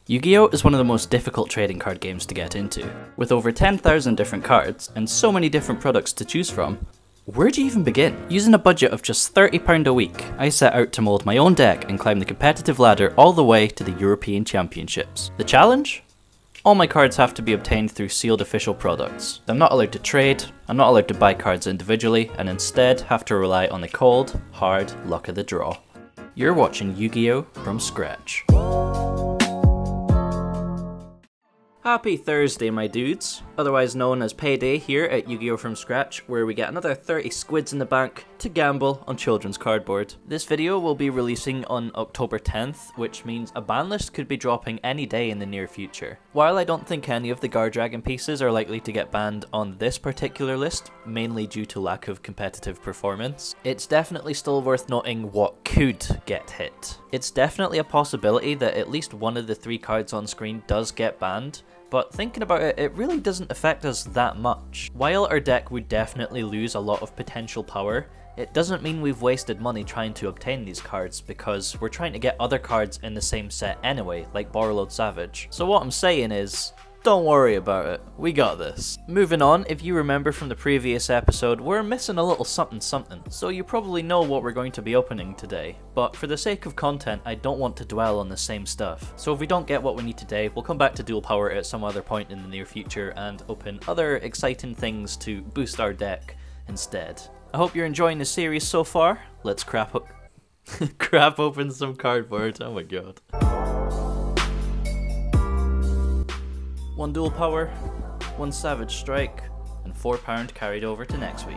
Yu-Gi-Oh! Is one of the most difficult trading card games to get into. With over 10,000 different cards, and so many different products to choose from, where do you even begin? Using a budget of just £30 a week, I set out to mould my own deck and climb the competitive ladder all the way to the European Championships. The challenge? All my cards have to be obtained through sealed official products. I'm not allowed to trade, I'm not allowed to buy cards individually, and instead have to rely on the cold, hard luck of the draw. You're watching Yu-Gi-Oh! From Scratch. Happy Thursday, my dudes, otherwise known as payday here at Yu-Gi-Oh! From Scratch, where we get another 30 squids in the bank to gamble on children's cardboard. This video will be releasing on October 10th, which means a ban list could be dropping any day in the near future. While I don't think any of the Guardragon pieces are likely to get banned on this particular list, mainly due to lack of competitive performance, it's definitely still worth noting what could get hit. It's definitely a possibility that at least one of the 3 cards on screen does get banned, but thinking about it, it really doesn't affect us that much. While our deck would definitely lose a lot of potential power, it doesn't mean we've wasted money trying to obtain these cards, because we're trying to get other cards in the same set anyway, like Borreload Savage. So what I'm saying is, don't worry about it, we got this. Moving on, if you remember from the previous episode, we're missing a little something, so you probably know what we're going to be opening today. But for the sake of content, I don't want to dwell on the same stuff. So if we don't get what we need today, we'll come back to Dual Power at some other point in the near future and open other exciting things to boost our deck instead. I hope you're enjoying the series so far. Let's crap open some cardboard, oh my god. 1 Dual Power, 1 Savage Strike, and £4 carried over to next week.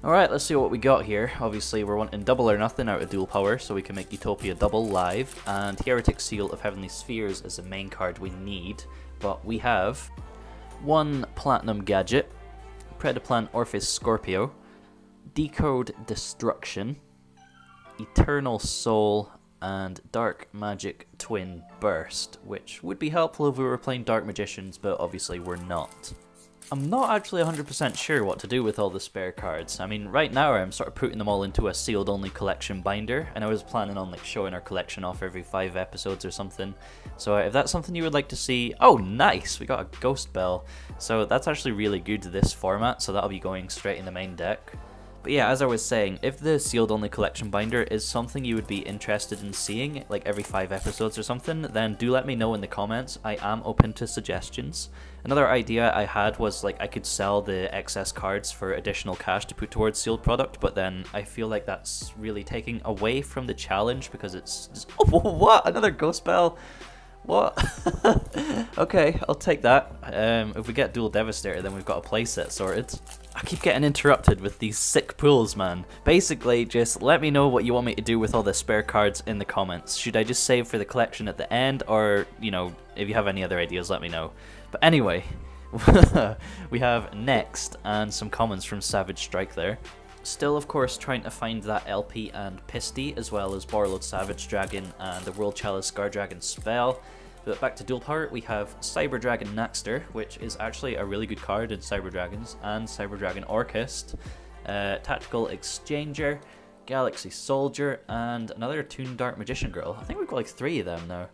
Alright, let's see what we got here. Obviously we're wanting double or nothing out of Dual Power so we can make Utopia double live, and Heretic Seal of Heavenly Spheres is the main card we need. But we have 1 Platinum Gadget, Predaplan Orphis Scorpio, Decode Destruction, Eternal Soul, and Dark Magic Twin Burst, which would be helpful if we were playing Dark Magicians, but obviously we're not. I'm not actually 100% sure what to do with all the spare cards. I mean, right now I'm sort of putting them all into a sealed only collection binder, and I was planning on like showing our collection off every 5 episodes or something. So if that's something you would like to see, oh nice, we got a Ghost Bell. So that's actually really good to this format, so that'll be going straight in the main deck. But yeah, as I was saying, if the sealed only collection binder is something you would be interested in seeing, like every 5 episodes or something, then do let me know in the comments. I am open to suggestions. Another idea I had was like I could sell the excess cards for additional cash to put towards sealed product, but then I feel like that's really taking away from the challenge because it's just, oh, what? Another Ghost Bell? What? Okay, I'll take that. If we get Dual Devastator, then we've got a playset sorted. I keep getting interrupted with these sick pulls, man. Basically, just let me know what you want me to do with all the spare cards in the comments. Should I just save for the collection at the end, or, you know, if you have any other ideas, let me know. But anyway, we have Next and some commons from Savage Strike there. Still, of course, trying to find that LP and Pisty, as well as Borreload Savage Dragon and the World Chalice Guardragon Spell. But back to Dual Power, we have Cyber Dragon Naxter, which is actually a really good card in Cyber Dragons, and Cyber Dragon Orchist, Tactical Exchanger, Galaxy Soldier, and another Toon Dark Magician Girl. I think we've got like 3 of them now.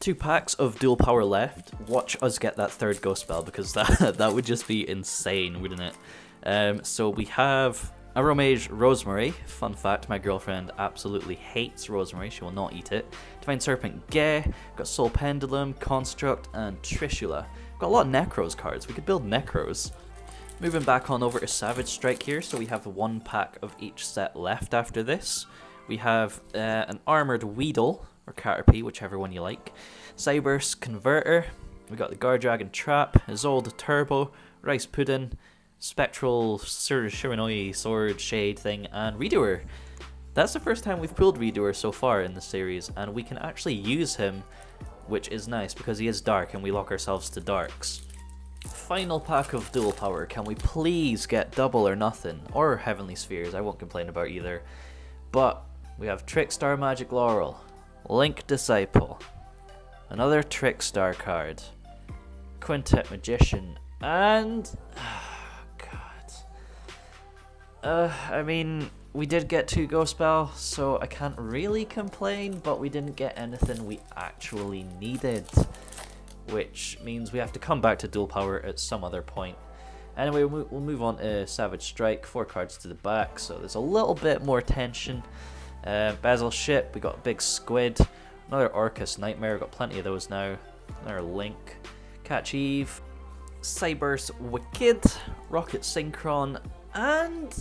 2 packs of Dual Power left. Watch us get that 3rd Ghost Bell, because that would just be insane, wouldn't it? So we have Aromage Rosemary. Fun fact, my girlfriend absolutely hates rosemary, she will not eat it. Divine Serpent Gay, got Soul Pendulum, Construct, and Trishula. Got a lot of Necros cards, we could build Necros. Moving back on over to Savage Strike here, so we have 1 pack of each set left after this. We have an Armored Weedle, or Caterpie, whichever one you like. Cyburst Converter, we got the Guardragon Trap, Isolde Turbo, Rice Pudding, Spectral Shiranui Sword Shade thing, and Redoer. That's the first time we've pulled Redoer so far in the series, and we can actually use him, which is nice because he is dark and we lock ourselves to darks. Final pack of Dual Power, can we please get double or nothing, or Heavenly Spheres, I won't complain about either. But we have Trickstar Magic Laurel, Link Disciple, Another Trickstar card. Quintet Magician. And... God. I mean, we did get 2 Ghost Bell, so I can't really complain, but we didn't get anything we actually needed. Which means we have to come back to dual power at some other point. Anyway, we'll move on to Savage Strike, 4 cards to the back, so there's a little bit more tension. Basil Ship, we got a big squid. Another Orcus Nightmare, got plenty of those now. Another Link. Catch Eve. Cyberse Wicked. Rocket Synchron. And...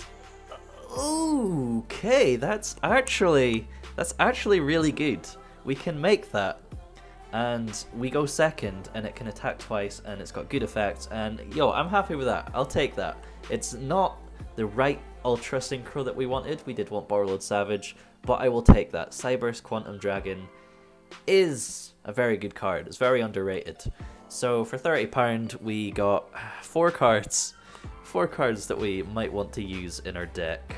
okay, that's actually really good. We can make that. And we go second, and it can attack twice, and it's got good effects, and yo, I'm happy with that. I'll take that. It's not the right Ultra Synchro that we wanted. We did want Borreload Savage, but I will take that. Cyberse Quantum Dragon is a very good card. It's very underrated. So for £30, we got 4 cards. 4 cards that we might want to use in our deck,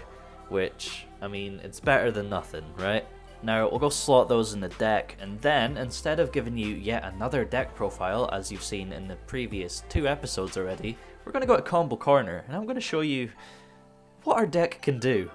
which, I mean, it's better than nothing, right? Now, we'll go slot those in the deck, and then, instead of giving you yet another deck profile, as you've seen in the previous 2 episodes already, we're going to go to Combo Corner, and I'm going to show you what our deck can do.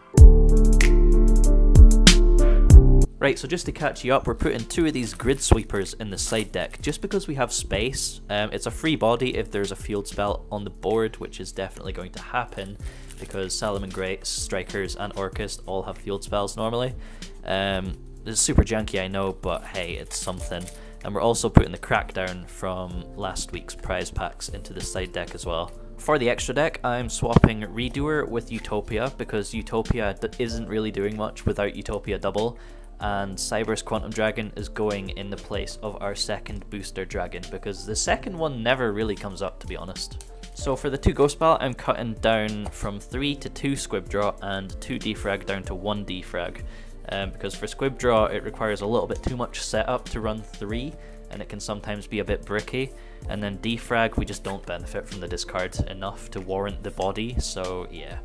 Right, so just to catch you up, we're putting 2 of these Grid Sweepers in the side deck, just because we have space. It's a free body if there's a field spell on the board, which is definitely going to happen, because Salamangreat, Strikers, and Orcus all have field spells normally. It's super janky, I know, but hey, it's something. And we're also putting the Crackdown from last week's prize packs into the side deck as well. For the extra deck, I'm swapping Redoer with Utopia, because Utopia isn't really doing much without Utopia Double, and Cyberse Quantum Dragon is going in the place of our second booster dragon, because the second one never really comes up, to be honest. So for the 2 Ghost Bell, I'm cutting down from 3 to 2 Squib Draw and 2 Defrag down to 1 Defrag. Because for Squib Draw, it requires a little bit too much setup to run 3, and it can sometimes be a bit bricky. And then Defrag, we just don't benefit from the discard enough to warrant the body, so yeah.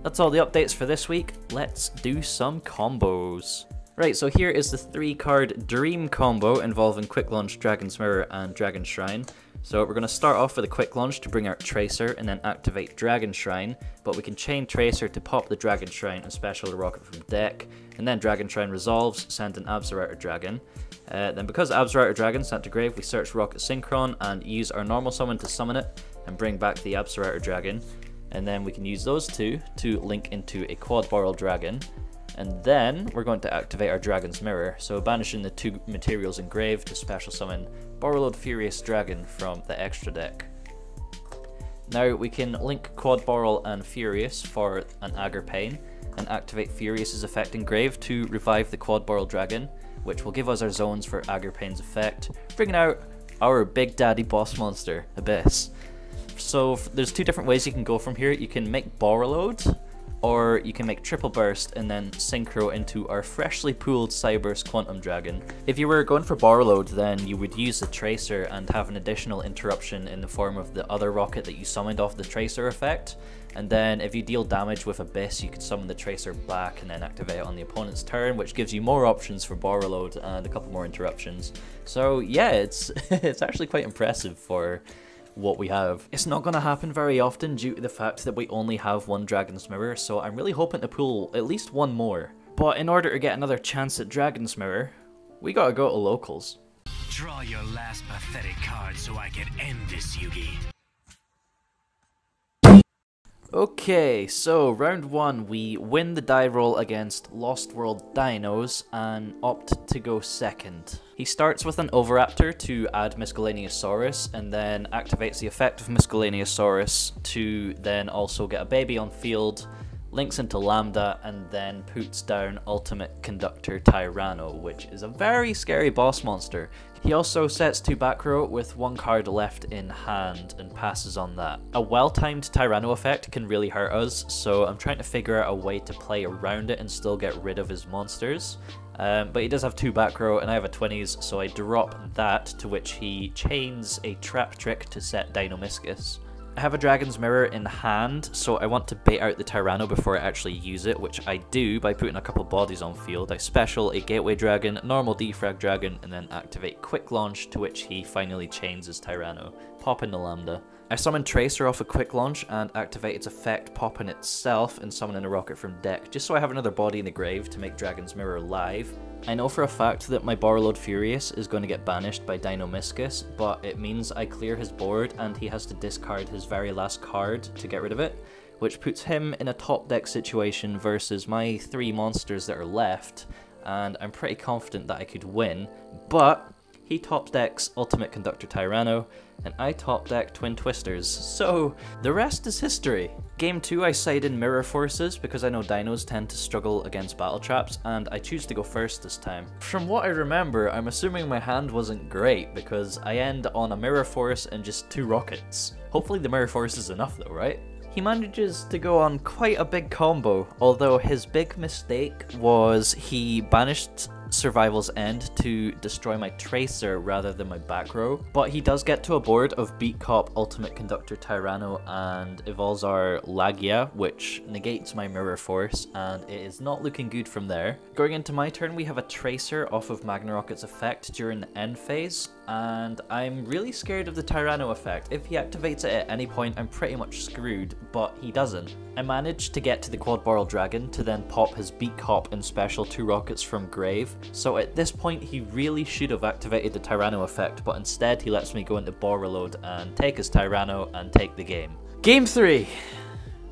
That's all the updates for this week. Let's do some combos. Right, so here is the 3-card Dream combo involving Quick Launch, Dragon's Mirror, and Dragon Shrine. So we're going to start off with a Quick Launch to bring out Tracer and then activate Dragon Shrine, but we can chain Tracer to pop the Dragon Shrine and special the Rocket from deck, and then Dragon Shrine resolves, send an Abzerouter Dragon. Then because Abzerouter Dragon sent to grave, we search Rocket Synchron and use our normal summon to summon it and bring back the Abzerouter Dragon, and then we can use those 2 to link into a Quad Boral Dragon. And then we're going to activate our Dragon's Mirror, so banishing the 2 materials engraved to special summon Borreload Furious Dragon from the extra deck. Now we can link Quad Boral and Furious for an Agar Pain, and activate Furious's effect engraved to revive the Quad Boral Dragon, which will give us our zones for Agar Pain's effect, bringing out our Big Daddy boss monster, Abyss. So there's 2 different ways you can go from here. You can make Borreload, or you can make Triple Burst and then Synchro into our freshly pooled Cyberse Quantum Dragon. If you were going for Borreload, then you would use the Tracer and have an additional interruption in the form of the other rocket that you summoned off the Tracer effect. And then if you deal damage with Abyss, you could summon the Tracer back and then activate it on the opponent's turn, which gives you more options for Borreload and a couple more interruptions. So yeah, it's actually quite impressive for what we have. It's not going to happen very often due to the fact that we only have 1 Dragon's Mirror, so I'm really hoping to pull at least 1 more. But in order to get another chance at Dragon's Mirror, we gotta go to locals. Draw your last pathetic card so I can end this, Yugi. Okay, so round 1, we win the die roll against Lost World Dinos and opt to go second. He starts with an Oviraptor to add Miscellaneousaurus and then activates the effect of Miscellaneousaurus to then also get a baby on field, links into Lambda, and then puts down Ultimate Conductor Tyranno, which is a very scary boss monster. He also sets 2 back row with 1 card left in hand and passes on that. A well-timed Tyranno effect can really hurt us, so I'm trying to figure out a way to play around it and still get rid of his monsters. But he does have 2 back row and I have a 20s, so I drop that, to which he chains a Trap Trick to set Dinomischus. I have a Dragon's Mirror in hand, so I want to bait out the Tyranno before I actually use it, which I do by putting a couple bodies on field. I special a Gateway Dragon, normal Defrag Dragon, and then activate Quick Launch, to which he finally chains his Tyranno. Pop in the Lambda. I summon Tracer off a Quick Launch and activate its effect, pop in itself, and summon in a Rocket from deck, just so I have another body in the grave to make Dragon's Mirror live. I know for a fact that my Borreload Furious is going to get banished by Dino-Miscus, but it means I clear his board and he has to discard his very last card to get rid of it, which puts him in a top deck situation versus my 3 monsters that are left, and I'm pretty confident that I could win, but he top decks Ultimate Conductor Tyranno, and I top deck Twin Twisters, so the rest is history. Game 2 I side in Mirror Forces because I know dinos tend to struggle against battle traps, and I choose to go first this time. From what I remember, I'm assuming my hand wasn't great because I end on a Mirror Force and just 2 rockets. Hopefully the Mirror Force is enough though, right? He manages to go on quite a big combo, although his big mistake was he banished Survival's End to destroy my Tracer rather than my back row, but he does get to a board of Beat Cop, Ultimate Conductor Tyranno, and Evolzar Lagia, which negates my Mirror Force, and it is not looking good from there. Going into my turn, we have a Tracer off of Magnarocket's effect during the end phase, and I'm really scared of the Tyranno effect. If he activates it at any point, I'm pretty much screwed, but he doesn't. I managed to get to the Quad Barrel Dragon to then pop his Beat Cop and special 2 rockets from grave, so at this point he really should have activated the Tyranno effect, but instead he lets me go into Borreload and take his Tyranno and take the game. Game 3!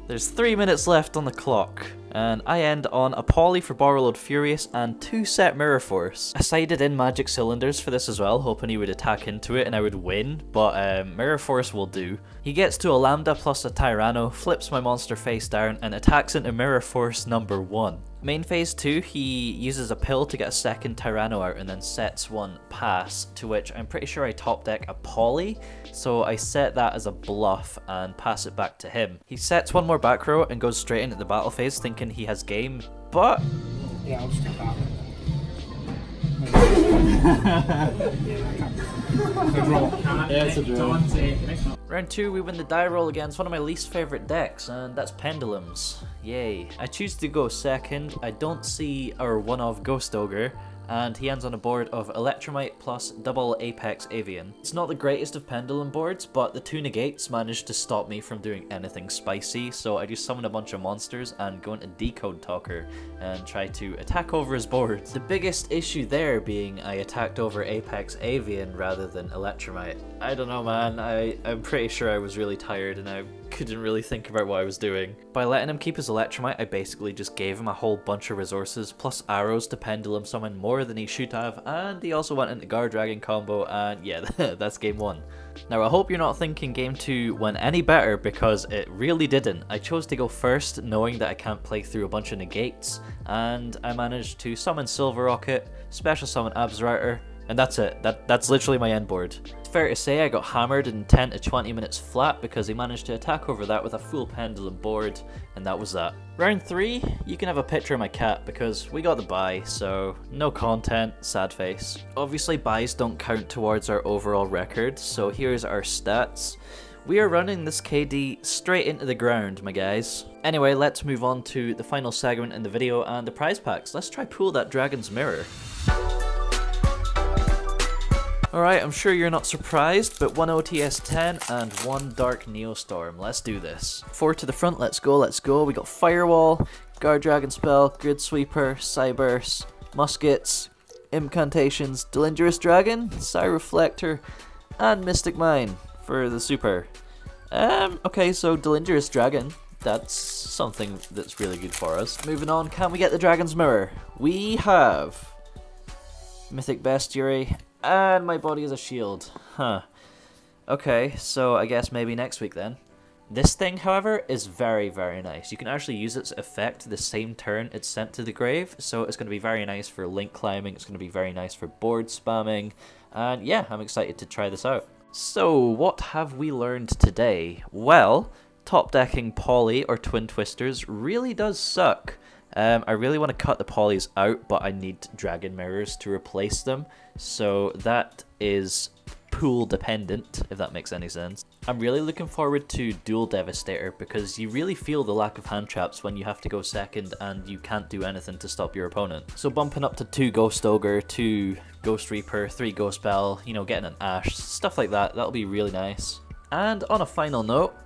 There's 3 minutes left on the clock, and I end on a Poly for Borreload Furious and 2 set Mirror Force. I sided in Magic Cylinders for this as well, hoping he would attack into it and I would win, but Mirror Force will do. He gets to a Lambda plus a Tyranno, flips my monster face down, and attacks into Mirror Force number 1. Main phase 2, he uses a pill to get a second Tyranno out and then sets 1 pass, to which I'm pretty sure I top deck a Poly, so I set that as a bluff and pass it back to him. He sets 1 more back row and goes straight into the battle phase thinking he has game, but... Yeah, I'll just take that. Yeah, it's a draw. Round 2, we win the die roll against one of my least favourite decks, and that's Pendulums. Yay. I choose to go second. I don't see our one-off Ghost Ogre, and he ends on a board of Electromite plus double Apex Avian. It's not the greatest of Pendulum boards, but the 2 negates managed to stop me from doing anything spicy, so I just summon a bunch of monsters and go into Decode Talker and try to attack over his board. The biggest issue there being I attacked over Apex Avian rather than Electromite. I don't know, man, I'm pretty sure I was really tired and I couldn't really think about what I was doing. By letting him keep his Electromite, I basically just gave him a whole bunch of resources plus arrows to Pendulum summon more than he should have, and he also went into Guard Dragon combo, and yeah, that's game 1. Now I hope you're not thinking game 2 went any better, because it really didn't. I chose to go first knowing that I can't play through a bunch of negates, and I managed to summon Silver Rocket, special summon Absrouter, and that's it. That's literally my end board. It's fair to say I got hammered in 10 to 20 minutes flat because he managed to attack over that with a full Pendulum board, and that was that. Round 3, you can have a picture of my cat because we got the bye, so no content, sad face. Obviously buys don't count towards our overall record, so here's our stats. We are running this KD straight into the ground, my guys. Anyway, let's move on to the final segment in the video and the prize packs. Let's try pull that Dragon's Mirror. Alright, I'm sure you're not surprised, but 1 OTS 10 and 1 Dark Neostorm. Let's do this. 4 to the front, let's go, let's go. We got Firewall, Guard Dragon Spell, Grid Sweeper, Cyburst, Muskets, Incantations, Delindrous Dragon, Reflector, and Mystic Mine for the super. Okay, so Delindrous Dragon. That's something that's really good for us. Moving on, can we get the Dragon's Mirror? We have Mythic Bestiary, and my body is a shield. Huh. Okay, so I guess maybe next week then. This thing, however, is very, very nice. You can actually use its effect the same turn it's sent to the grave, so it's going to be very nice for link climbing, it's going to be very nice for board spamming, and yeah, I'm excited to try this out. So, what have we learned today? Well, top decking Poly or Twin Twisters really does suck. I really want to cut the Polys out, but I need Dragon Mirrors to replace them, so that is pool dependent, if that makes any sense. I'm really looking forward to Dual Devastator because you really feel the lack of hand traps when you have to go second and you can't do anything to stop your opponent. So bumping up to 2 Ghost Ogre, 2 Ghost Reaper, 3 Ghost Bell, you know, getting an Ash, stuff like that, that'll be really nice. And on a final note,